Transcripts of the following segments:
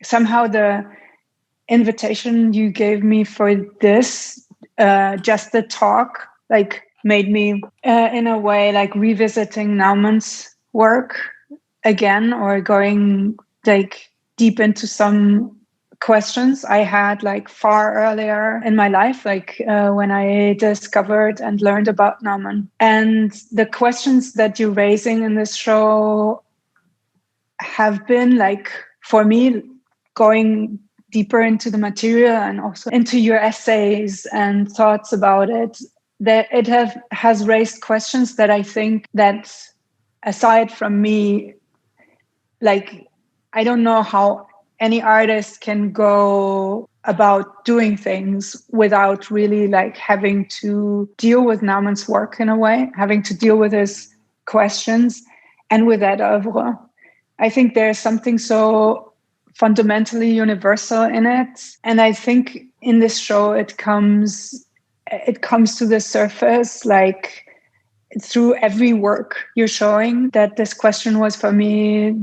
somehow the invitation you gave me for this, just the talk, like made me in a way like revisiting Nauman's work again, or going like deep into some questions I had like far earlier in my life, like when I discovered and learned about Nauman. And the questions that you're raising in this show have been like, for me, going deeper into the material and also into your essays and thoughts about it, that it has raised questions that I think that, aside from me, like, I don't know how any artist can go about doing things without really like having to deal with Nauman's work in a way, having to deal with his questions and with that oeuvre. I think there's something so fundamentally universal in it. And I think in this show, it comes to the surface, like through every work you're showing, that this question was for me,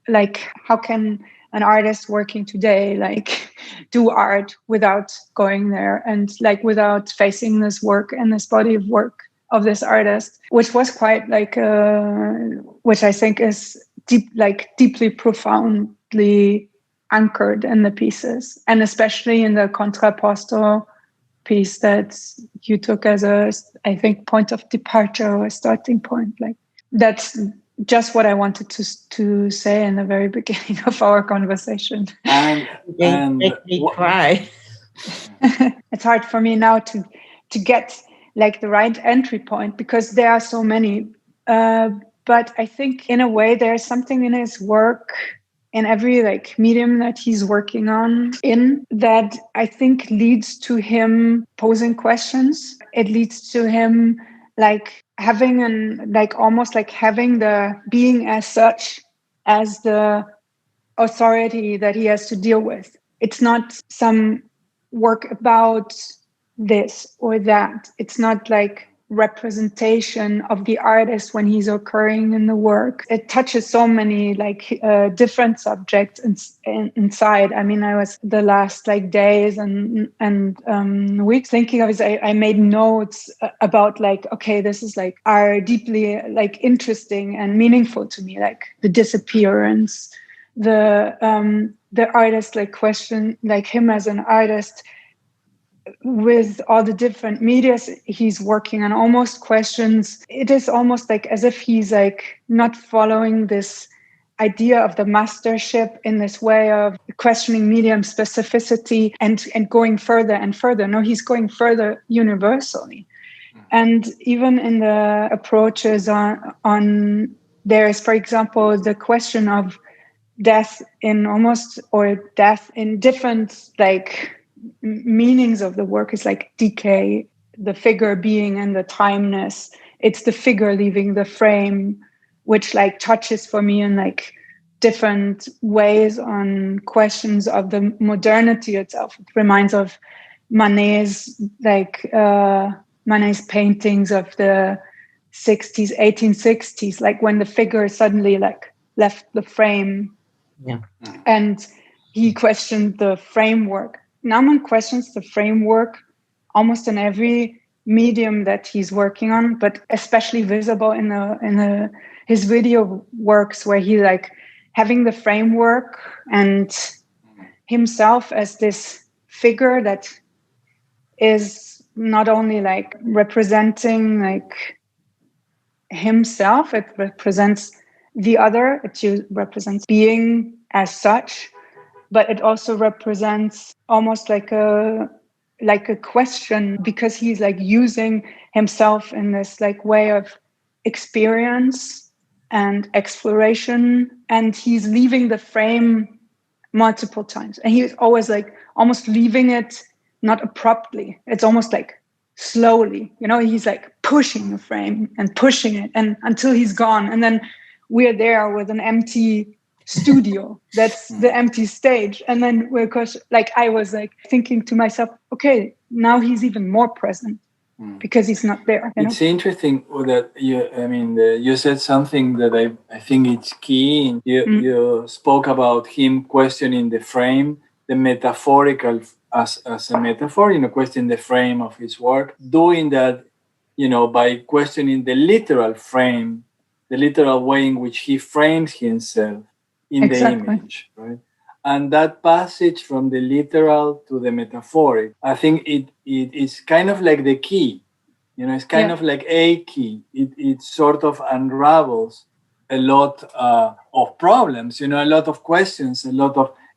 like, how can an artist working today like do art without going there and like without facing this work and this body of work of this artist, which was quite like which I think is deeply profoundly anchored in the pieces, and especially in the Contrapposto piece that you took as a, I think, point of departure or a starting point. Like, that's just what I wanted to say in the very beginning of our conversation. And Make me cry. It's hard for me now to get like the right entry point, because there are so many. But I think in a way there's something in his work, in every like medium that he's working on, in that I think leads to him posing questions. It leads to him like having almost like having the being as such as the authority that he has to deal with. It's not some work about this or that. It's not like representation of the artist when he's occurring in the work. It touches so many like different subjects inside. I mean, I was the last like days and weeks thinking of it. I made notes about like, okay, this is like are deeply like interesting and meaningful to me, like the disappearance, the artist like question, like him as an artist with all the different medias he's working on, almost questions. It is almost like as if he's like not following this idea of the mastership in this way of questioning medium specificity and going further and further. No, he's going further universally. And even in the approaches on there's, for example, the question of death in different like meanings of the work is like decay, the figure being in the timeness. It's the figure leaving the frame, which like touches for me in like different ways on questions of the modernity itself. It reminds of Manet's paintings of the 60s, 1860s, like when the figure suddenly like left the frame. Yeah. And he questioned the framework. Nauman questions the framework almost in every medium that he's working on, but especially visible in his video works, where he like having the framework and himself as this figure that is not only like representing like himself, it represents the other, it represents being as such, but it also represents almost like a question, because he's like using himself in this like way of experience and exploration, and he's leaving the frame multiple times, and he's always like almost leaving it not abruptly, it's almost like slowly, he's like pushing the frame and pushing it and until he's gone, and then we're there with an empty studio. That's the empty stage. And then like I was like thinking to myself, okay, now he's even more present. because he's not there. It's interesting that you said something that I think it's key. You spoke about him questioning the frame, the metaphorical as a metaphor, questioning the frame of his work, doing that, by questioning the literal frame, the literal way in which he frames himself in the image, right? And that passage from the literal to the metaphoric, I think it is kind of like the key. It's kind of like a key. It sort of unravels a lot of problems, a lot of questions,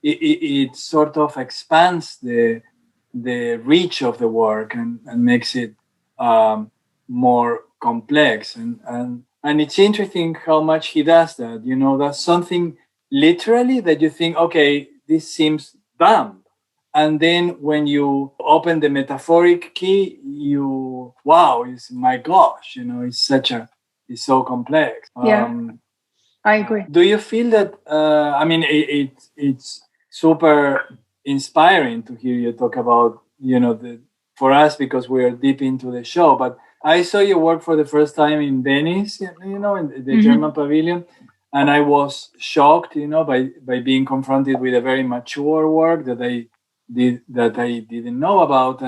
it sort of expands the reach of the work and makes it more complex. And it's interesting how much he does that. That's something literally that you think, okay, this seems dumb. And then when you open the metaphoric key, it's my gosh, it's so complex. I agree. Do you feel that, it's super inspiring to hear you talk about, for us, because we're deep into the show, but I saw your work for the first time in Venice, in the German pavilion. And I was shocked, by being confronted with a very mature work that I didn't know about,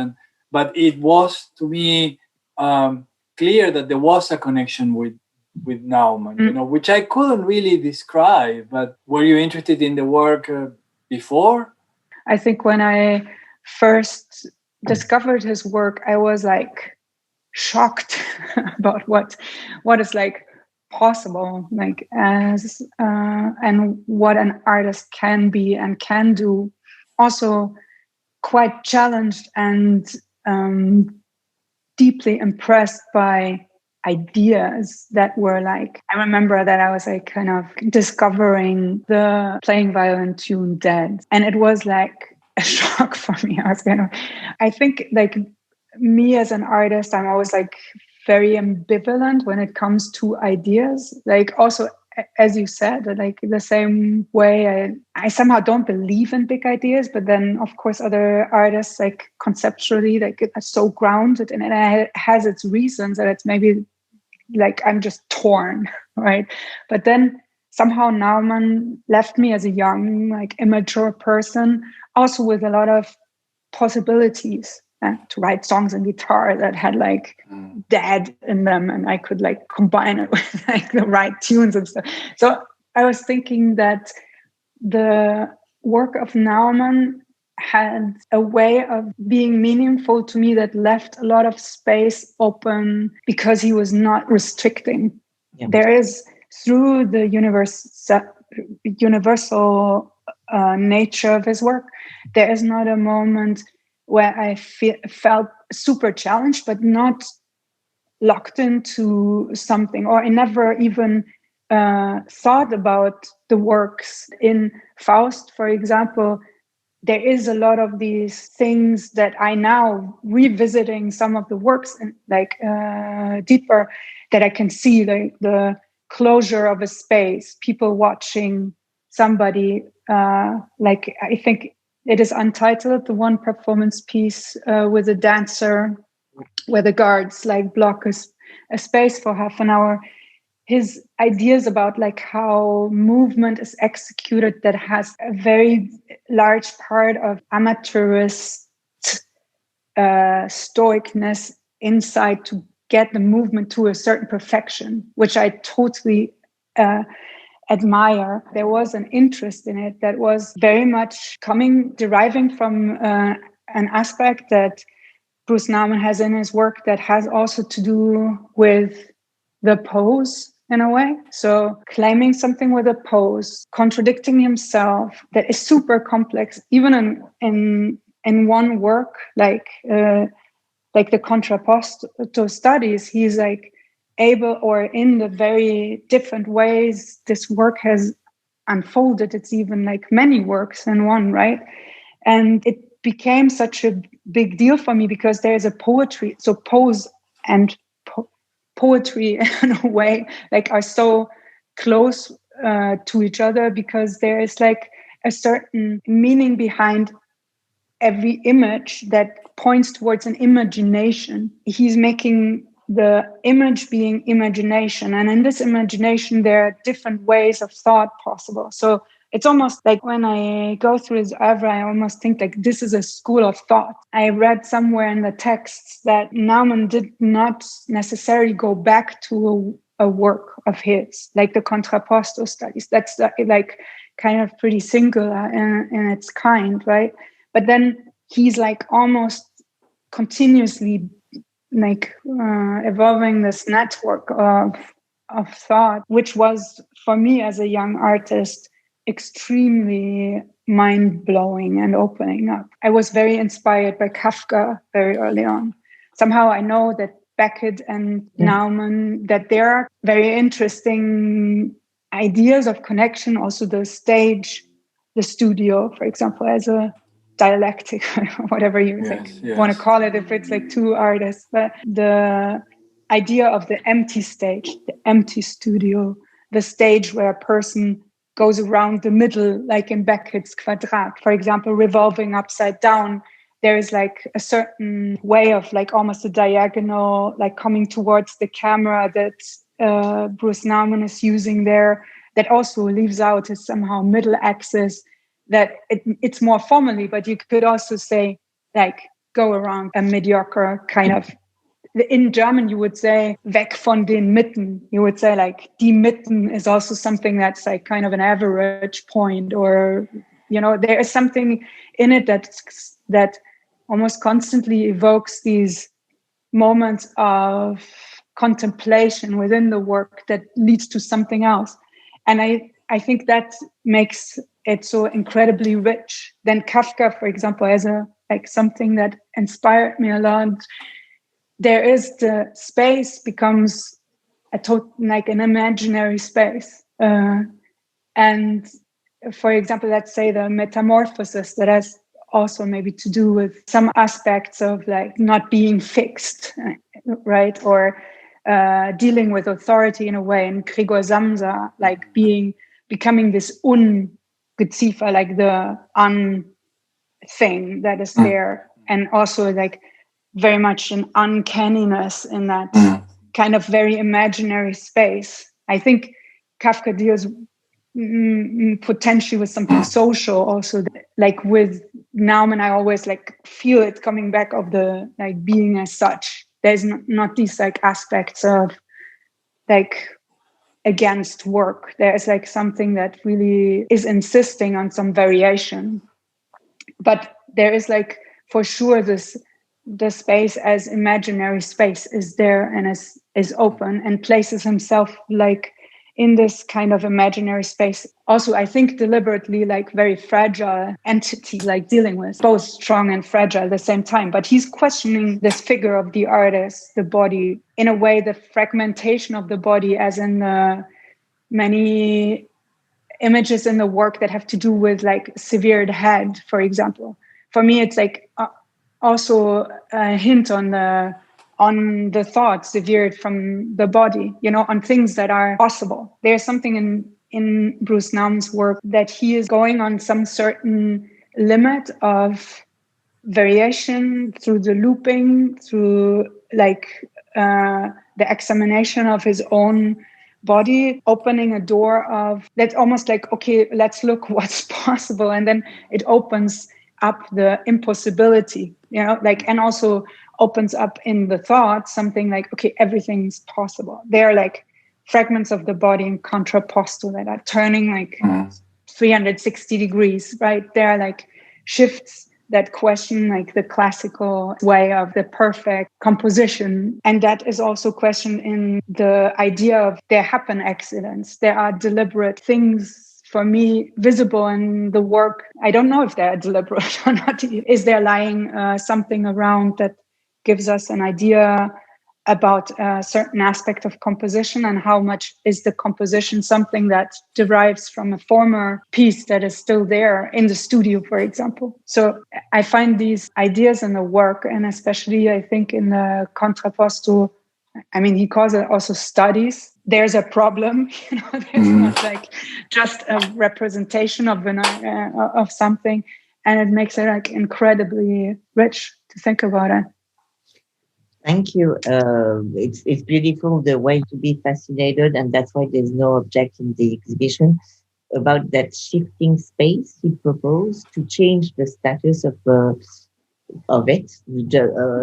but it was to me clear that there was a connection with Nauman, which I couldn't really describe. But were you interested in the work before? I think when I first discovered his work, I was like shocked about what is like possible, like as and what an artist can be and can do. Also quite challenged and deeply impressed by ideas that were like, I remember that I was like kind of discovering the playing violin tune Dead. And it was like a shock for me. I think like me as an artist, I'm always like very ambivalent when it comes to ideas. Like also, as you said, like the same way I somehow don't believe in big ideas, but then of course other artists like conceptually like are so grounded and it has its reasons that it's maybe like I'm just torn, right? But then somehow Nauman left me as a young, like immature person, also with a lot of possibilities to write songs on guitar that had like Dead in them, and I could like combine it with like the right tunes and stuff. So I was thinking that the work of Nauman had a way of being meaningful to me that left a lot of space open because he was not restricting. Yeah. There is, through the universal nature of his work, there is not a moment where I felt super challenged, but not locked into something, or I never even thought about the works. In Faust, for example, there is a lot of these things that I now revisiting some of the works and like deeper, that I can see like the closure of a space, people watching somebody, like I think it is Untitled, the one performance piece with a dancer where the guards like block a space for half an hour. His ideas about like how movement is executed that has a very large part of amateurist stoicness inside to get the movement to a certain perfection, which I totally admire. There was an interest in it that was very much deriving from an aspect that Bruce Nauman has in his work that has also to do with the pose in a way. So claiming something with a pose, contradicting himself, that is super complex, even in one work, like the Contrapposto Studies, he's like able, or in the very different ways this work has unfolded. It's even like many works in one, right? And it became such a big deal for me because there's a poetry. So pose and poetry in a way like are so close to each other, because there is like a certain meaning behind every image that points towards an imagination, he's making the image being imagination. And in this imagination, there are different ways of thought possible. So it's almost like when I go through his oeuvre, I almost think like this is a school of thought. I read somewhere in the texts that Nauman did not necessarily go back to a work of his, like the Contrapposto Studies. That's like kind of pretty singular in its kind, right? But then he's like almost continuously like evolving this network of thought, which was for me as a young artist extremely mind-blowing and opening up. I was very inspired by Kafka very early on. Somehow I know that Beckett and Nauman, that there are very interesting ideas of connection, also the stage, the studio, for example, as a dialectic, whatever you want to call it, if it's like two artists. But the idea of the empty stage, the empty studio, the stage where a person goes around the middle, like in Beckett's Quadrat, for example, revolving upside down. There is like a certain way of like almost a diagonal, like coming towards the camera that Bruce Nauman is using there, that also leaves out his somehow middle axis, that it's more formally, but you could also say like go around a mediocre kind of, in German you would say weg von den Mitten. You would say like die Mitten is also something that's like kind of an average point, or there is something in it that almost constantly evokes these moments of contemplation within the work that leads to something else. And I think that makes it so incredibly rich. Then Kafka, for example, as something that inspired me a lot. There is the space becomes like an imaginary space. And for example, let's say the metamorphosis that has also maybe to do with some aspects of like not being fixed, right? Or dealing with authority in a way. And Gregor Samsa, like becoming this Ungeziefer, like the thing that is there. And also like very much an uncanniness in that kind of very imaginary space. I think Kafka deals potentially with something social also, like with Nauman. I always like feel it coming back of the like being as such. There's not these like aspects of like against work. There's like something that really is insisting on some variation, but there is like for sure the space as imaginary space is there and is open and places himself like in this kind of imaginary space. Also, I think deliberately like very fragile entity, like dealing with both strong and fragile at the same time. But he's questioning this figure of the artist, the body, in a way, the fragmentation of the body, as in the many images in the work that have to do with like severed head, for example. For me, it's like also a hint on the thoughts severed from the body, on things that are possible. There's something in Bruce Nauman's work that he is going on some certain limit of variation through the looping, through like the examination of his own body, opening a door of that's almost like, okay, let's look what's possible. And then it opens up the impossibility, and also opens up in the thought something like, okay, everything's possible. They're like fragments of the body in contrapposto that are turning like 360 degrees, right? They're like shifts that question like the classical way of the perfect composition. And that is also questioned in the idea of there happen accidents. There are deliberate things for me visible in the work. I don't know if they're deliberate or not. Is there lying something around that gives us an idea about a certain aspect of composition, and how much is the composition something that derives from a former piece that is still there in the studio, for example. So I find these ideas in the work, and especially I think in the Contrapposto, he calls it also studies. There's a problem, there's not like just a representation of something. and it makes it like incredibly rich to think about it. Thank you. It's beautiful the way to be fascinated, and that's why there's no object in the exhibition about that shifting space he proposed to change the status of it,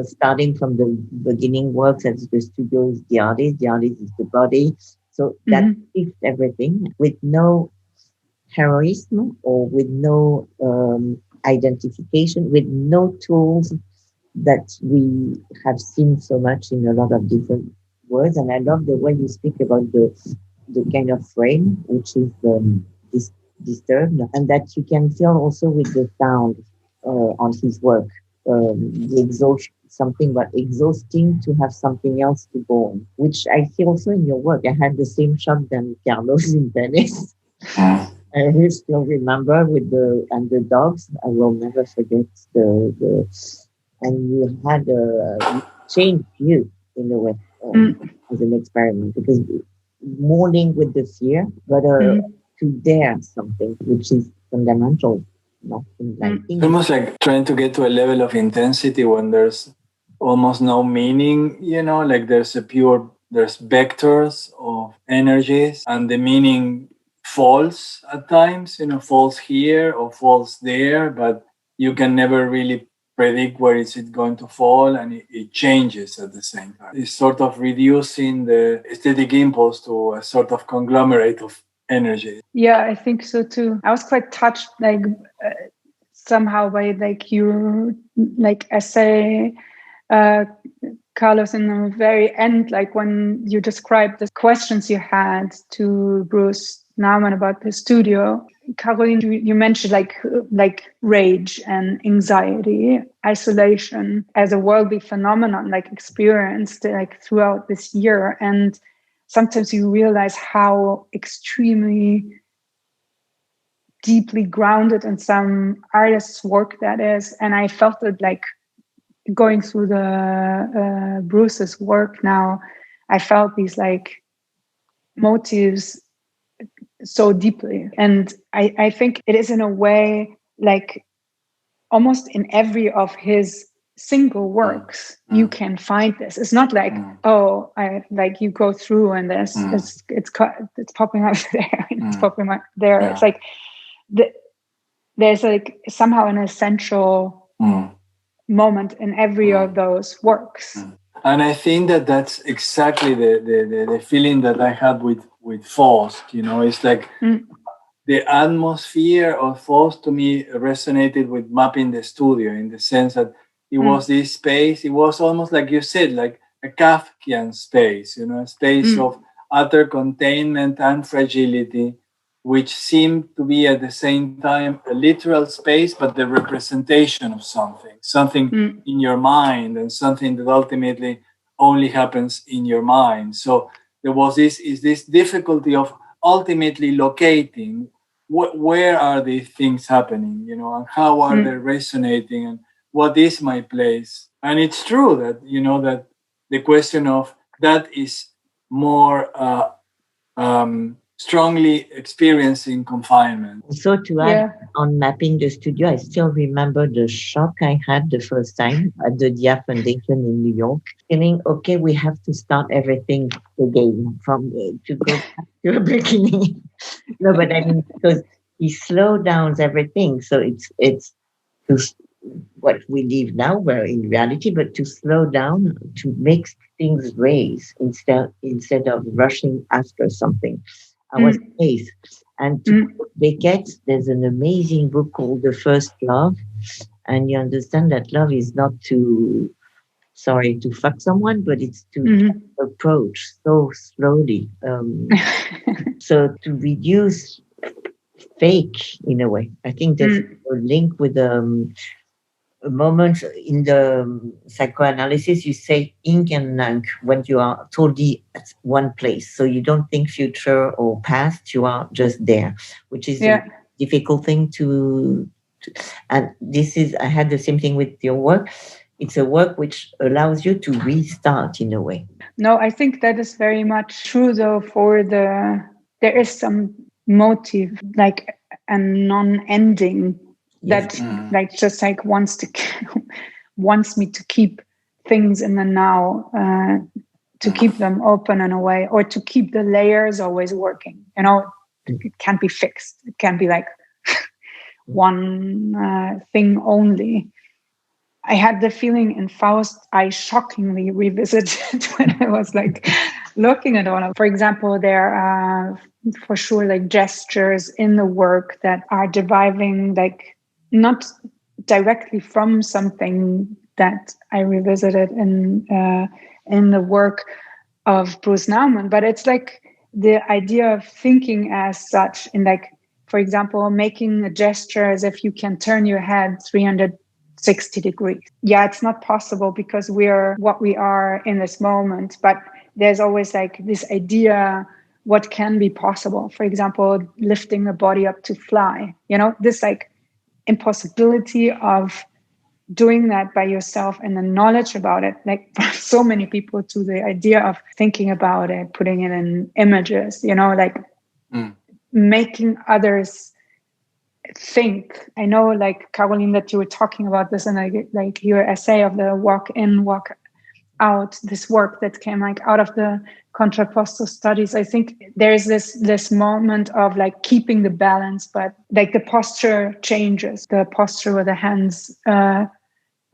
starting from the beginning works as the studio is the artist is the body. So that shifts everything with no heroism or with no identification, with no tools that we have seen so much in a lot of different words. And I love the way you speak about the kind of frame, which is disturbed, and that you can feel also with the sound on his work. The exhaustion, something but exhausting to have something else to go on, which I see also in your work. I had the same shock than Carlos in Venice. I will still remember with the dogs. I will never forget the and you had a changed you in a way as an experiment, because mourning with the fear, but to dare something which is fundamental. It's almost like trying to get to a level of intensity when there's almost no meaning, like there's vectors of energies, and the meaning falls at times, falls here or falls there, but you can never really predict where is it going to fall, and it changes at the same time. It's sort of reducing the aesthetic impulse to a sort of conglomerate of energy. Yeah, I think so too. I was quite touched, somehow by your essay, Carlos, in the very end, when you described the questions you had to Bruce Nauman about the studio. Caroline, you mentioned rage and anxiety, isolation as a worldly phenomenon, experienced throughout this year. And sometimes you realize how extremely deeply grounded in some artist's work that is. And I felt it going through the Bruce's work now. I felt these motives so deeply. And I think it is in a way almost in every of his single works you can find this. It's not you go through and there's it's popping up there and it's popping up there. It's there's somehow an essential moment in every of those works. And I think that's exactly the feeling that I had with Faust. It's the atmosphere of Faust to me resonated with mapping the studio, in the sense that it was this space. It was almost like you said, like a Kafkian space, a space of utter containment and fragility, which seemed to be at the same time a literal space, but the representation of something in your mind, and something that ultimately only happens in your mind. So there was this difficulty of ultimately locating where are these things happening, and how are they resonating, and what is my place. And it's true that, that the question of that is more strongly experiencing confinement. So to add on mapping the studio, I still remember the shock I had the first time at the Dia Foundation in New York, feeling, okay, we have to start everything again from to go back to the beginning. No, but I mean, because he slowed down everything. So it's to what we live now, where in reality, but to slow down, to make things raise instead of rushing after something. I was amazed. And to Beckett, there's an amazing book called The First Love. And you understand that love is not to fuck someone, but it's to approach so slowly. So to reduce fake in a way. I think there's a link with a moment in the psychoanalysis. You say yin and yang when you are totally at one place. So you don't think future or past, you are just there, which is a difficult thing to and this is, I had the same thing with your work. It's a work which allows you to restart in a way. No, I think that is very much true though. There is some motive, like a non-ending that like just like wants me to keep things in the now, to keep them open in a way, or to keep the layers always working. You know, it can't be fixed. It can't be like one thing only. I had the feeling in Faust, I shockingly revisited when I was like looking at all of, for example, there are for sure like gestures in the work that are deriving like not directly from something that I revisited in the work of Bruce Nauman, but it's like the idea of thinking as such in like, for example, making a gesture as if you can turn your head 360 degrees. Yeah, it's not possible because we're what we are in this moment, but there's always like this idea what can be possible. For example, lifting a body up to fly, you know, this like impossibility of doing that by yourself and the knowledge about it, like for so many people, to the idea of thinking about it, putting it in images, you know, like making others think. I know, like Caroline, that you were talking about this, and like your essay of the walk in, walk out, this work that came like out of the Contrapposto Studies. I think there's this moment of like keeping the balance, but like the posture changes, the posture with the hands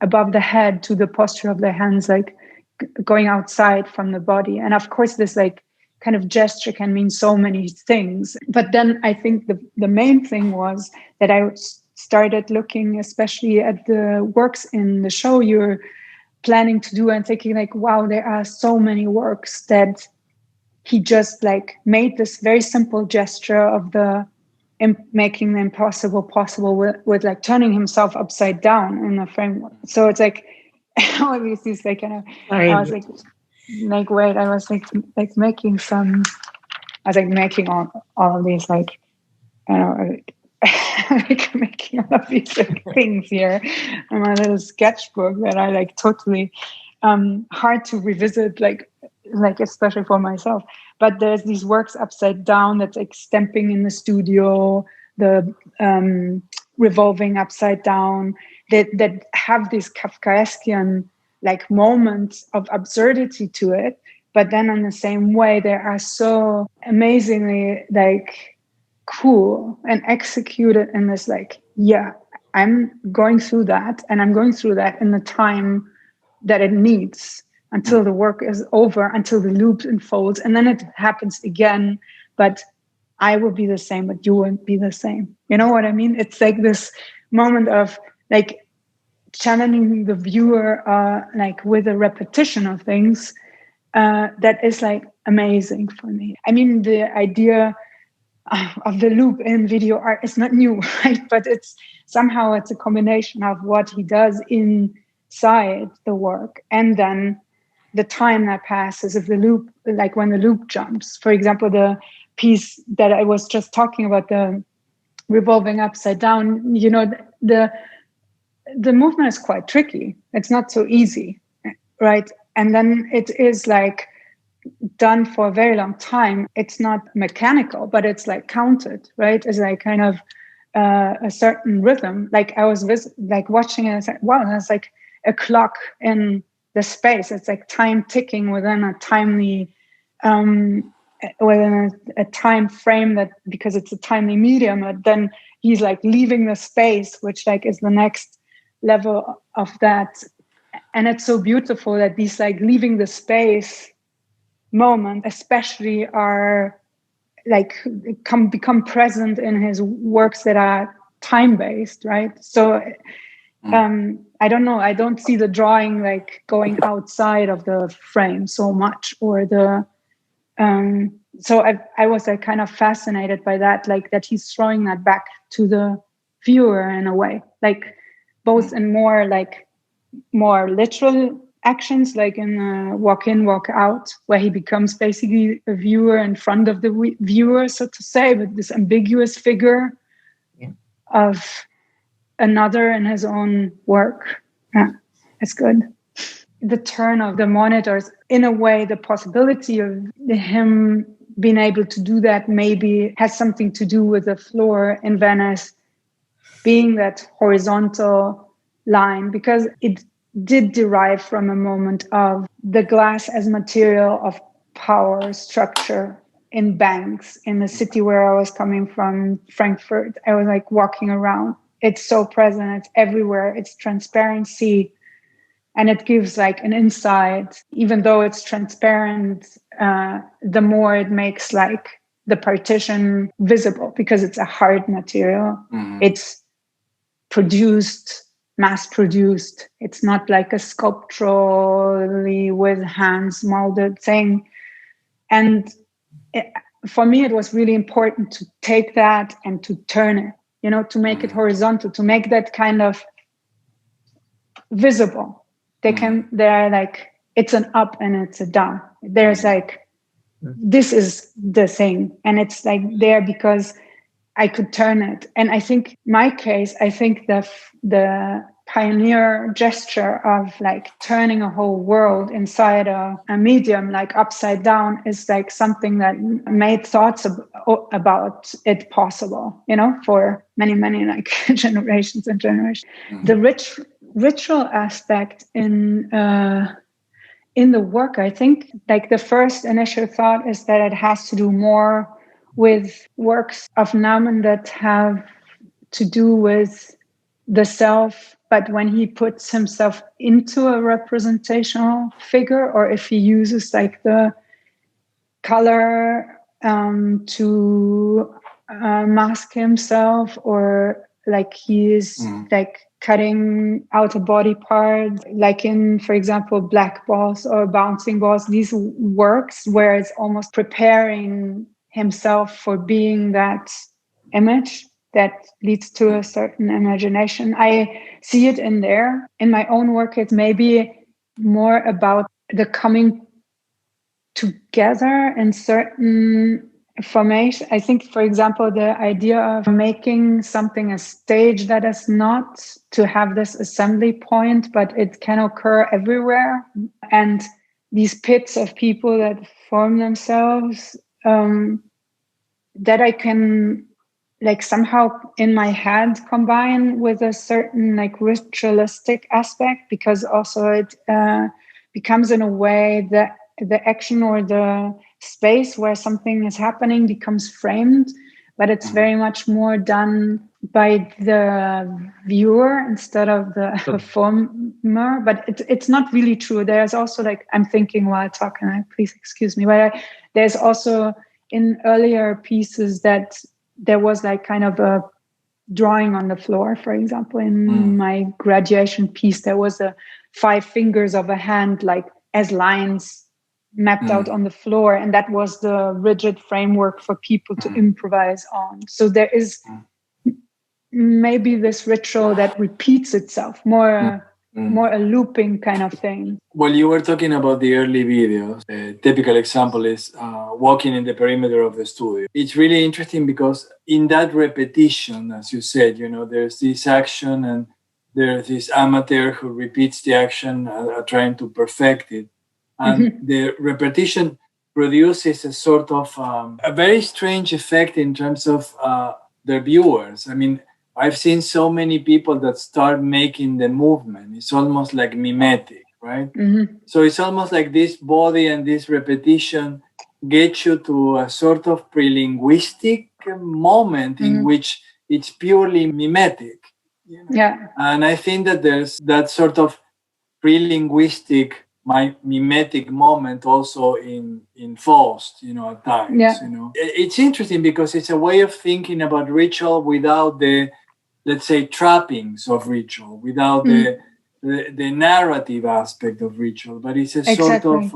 above the head to the posture of the hands like going outside from the body. And of course this like kind of gesture can mean so many things, but then I think the main thing was that I started looking especially at the works in the show you're planning to do and thinking like, wow, there are so many works that he just like made this very simple gesture of the making the impossible possible with like turning himself upside down in the framework. So it's like all these like kind of I was like wait, I was like making some, I was like making all of these like I don't know like making all of these like things here in my little sketchbook that I like totally hard to revisit like especially for myself. But there's these works upside down that's like stamping in the studio, the revolving upside down, that have this Kafkaesquian like moments of absurdity to it. But then in the same way, they are so amazingly like cool and executed in this like, yeah, I'm going through that, and I'm going through that in the time that it needs until the work is over, until the loop unfolds, and then it happens again. But I will be the same, but you won't be the same. You know what I mean? It's like this moment of like challenging the viewer, like with a repetition of things that is like amazing for me. I mean, the idea of the loop in video art is not new, right? But it's somehow it's a combination of what he does inside the work and then the time that passes of the loop, like when the loop jumps. For example, the piece that I was just talking about, the revolving upside down, you know, the movement is quite tricky. It's not so easy, right? And then it is like done for a very long time. It's not mechanical, but it's like counted, right? It's like kind of a certain rhythm. Like I was like watching it, and I was like, wow, that's like a clock in the space. It's like time ticking within a timely, within a time frame, that because it's a timely medium. But then he's like leaving the space, which like is the next level of that. And it's so beautiful that these like leaving the space moment especially are like become present in his works that are time-based, right? So I don't know, I don't see the drawing like going outside of the frame so much, or the so I was like kind of fascinated by that, like that he's throwing that back to the viewer in a way, like both in more literal actions, like in walk in, walk out, where he becomes basically a viewer in front of the viewer, so to say, with this ambiguous figure of another in his own work. Yeah, it's good. The turn of the monitors, in a way, the possibility of him being able to do that maybe has something to do with the floor in Venice being that horizontal line, because it did derive from a moment of the glass as material of power structure in banks in the city where I was coming from, Frankfurt. I was like walking around. It's so present. It's everywhere. It's transparency. And it gives like an insight, even though it's transparent, the more it makes like the partition visible because it's a hard material. Mm-hmm. It's produced, mass produced. It's not like a sculpturally with hands molded thing. And for me, it was really important to take that and to turn it, you know, to make it horizontal, to make that kind of visible. They're like, it's an up and it's a down. There's like, this is the thing. And it's like there because I could turn it. And I think my case, I think the pioneer gesture of like turning a whole world inside a medium, like upside down, is like something that made thoughts about it possible, you know, for many, many like generations and generations. Mm-hmm. The ritual aspect in the work, I think like the first initial thought is that it has to do more with works of Nauman that have to do with the self, but when he puts himself into a representational figure, or if he uses like the color to mask himself, or like he is like cutting out a body part, like in, for example, black balls or bouncing balls, these works where it's almost preparing himself for being that image that leads to a certain imagination. I see it in there. In my own work, it's maybe more about the coming together in certain formation. I think, for example, the idea of making something a stage that is not to have this assembly point, but it can occur everywhere. And these pits of people that form themselves, that I can like somehow in my head combine with a certain like ritualistic aspect, because also it becomes in a way that the action or the space where something is happening becomes framed, but it's very much more done by the viewer instead of the performer. But it's not really true. There's also like, I'm thinking while talking, please excuse me, but there's also in earlier pieces that there was like kind of a drawing on the floor. For example, in my graduation piece, there was 5 fingers of a hand, like as lines mapped out on the floor. And that was the rigid framework for people to improvise on. So there is maybe this ritual that repeats itself, more a looping kind of thing. Well, you were talking about the early videos. A typical example is walking in the perimeter of the studio. It's really interesting because in that repetition, as you said, you know, there's this action and there's this amateur who repeats the action, trying to perfect it. And the repetition produces a sort of a very strange effect in terms of the viewers. I mean, I've seen so many people that start making the movement. It's almost like mimetic, right? So it's almost like this body and this repetition get you to a sort of pre-linguistic moment in which it's purely mimetic. You know? Yeah. And I think that there's that sort of pre-linguistic mimetic moment also in Faust, you know, at times. Yeah. You know, it's interesting because it's a way of thinking about ritual without the, let's say, trappings of ritual, without the narrative aspect of ritual, but it's a sort of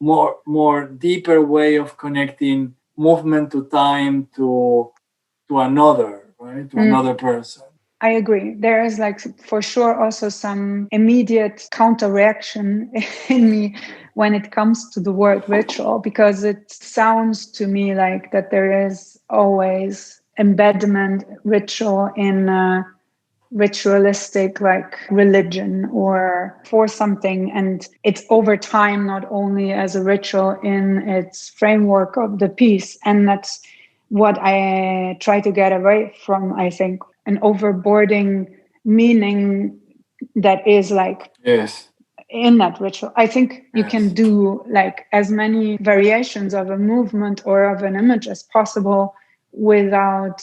more deeper way of connecting movement to time to another, right, to another person. I agree. There is like for sure also some immediate counter reaction in me when it comes to the word ritual, because it sounds to me like that there is always embedment ritual in ritualistic like religion or for something, and it's over time, not only as a ritual in its framework of the piece. And that's what I try to get away from, I think, an overboarding meaning that is like in that ritual. I think you can do like as many variations of a movement or of an image as possible without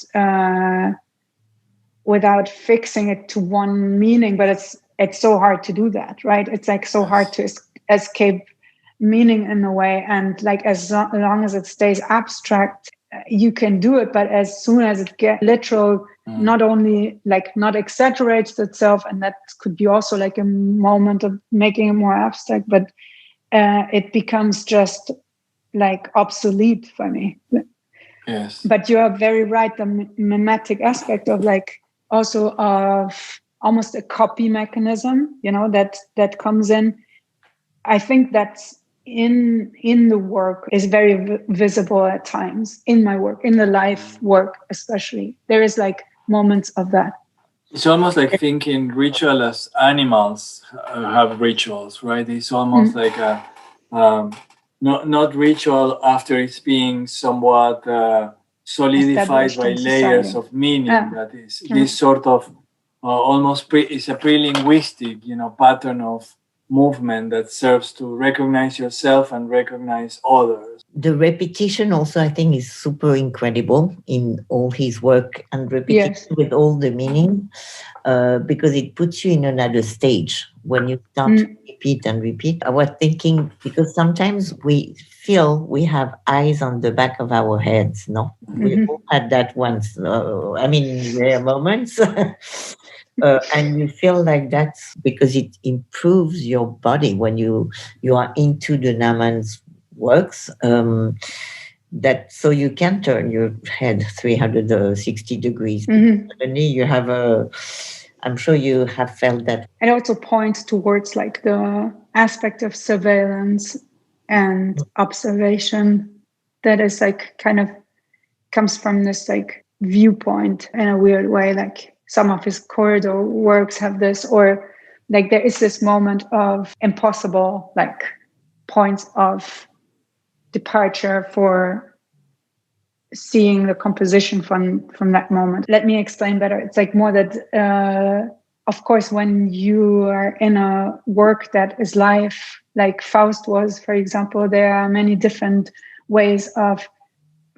fixing it to one meaning, but it's so hard to do that, right? It's like so hard to escape meaning in a way, and like as long as it stays abstract, you can do it. But as soon as it gets literal, not only like not exaggerates itself, and that could be also like a moment of making it more abstract, but it becomes just like obsolete for me. Yes. But you are very right, the mimetic aspect of like also of almost a copy mechanism, you know, that comes in. I think that's in the work is very visible at times in my work, in the life work especially. There is like moments of that. It's almost like thinking ritual as animals have rituals, right? It's almost like a not ritual after it's being somewhat solidified by layers of meaning. That is this sort of almost it's a pre-linguistic, you know, pattern of movement that serves to recognize yourself and recognize others. The repetition also, I think, is super incredible in all his work, and repetition with all the meaning, because it puts you in another stage when you start to repeat and repeat. I was thinking, because sometimes we feel we have eyes on the back of our heads, no? We all had that once. I mean, rare moments. And you feel like that's because it improves your body when you are into the Nauman's works. That so you can turn your head 360 degrees. Suddenly you have I'm sure you have felt that. It also points towards like the aspect of surveillance and observation that is like kind of comes from this like viewpoint in a weird way. Like some of his corridor works have this, or like there is this moment of impossible like points of departure for seeing the composition from that moment. Let me explain better. It's like more that of course when you are in a work that is live, like Faust was, for example, there are many different ways of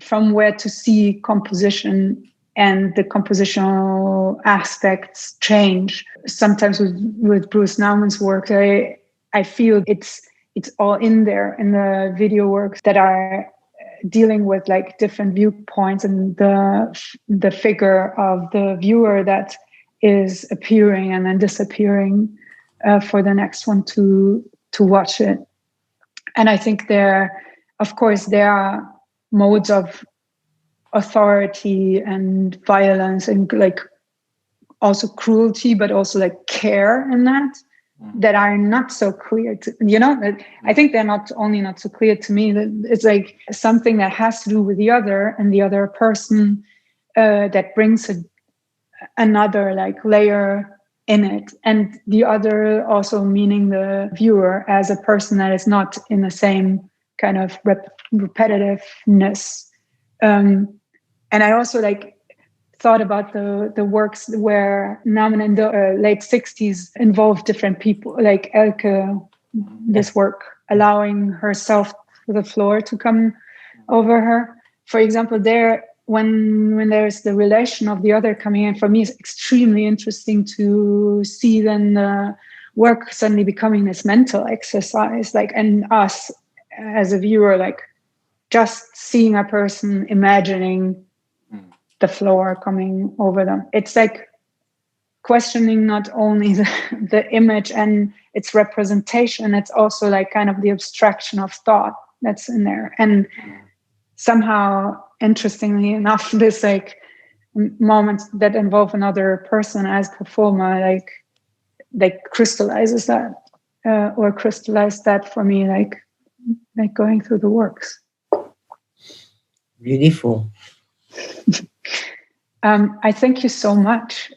from where to see composition, and the compositional aspects change. Sometimes with Bruce Nauman's work, I feel it's all in there in the video works that are dealing with like different viewpoints and the figure of the viewer that is appearing and then disappearing for the next one to watch it. And I think of course there are modes of authority and violence and like also cruelty, but also like care in that are not so clear to, you know, I think they're not so clear to me. It's like something that has to do with the other and the other person that brings another like layer in it, and the other also meaning the viewer as a person that is not in the same kind of repetitiveness. And I also like thought about the works where Nauman in the late 60s involved different people, like Elke, this work, allowing herself to the floor to come over her. For example, there, when there's the relation of the other coming in, for me, it's extremely interesting to see then the work suddenly becoming this mental exercise, like, and us as a viewer, like just seeing a person imagining the floor coming over them. It's like questioning not only the image and its representation, it's also like kind of the abstraction of thought that's in there. And somehow, interestingly enough, this like moments that involve another person as performer, like crystallizes that or crystallized that for me, like going through the works. Beautiful. I thank you so much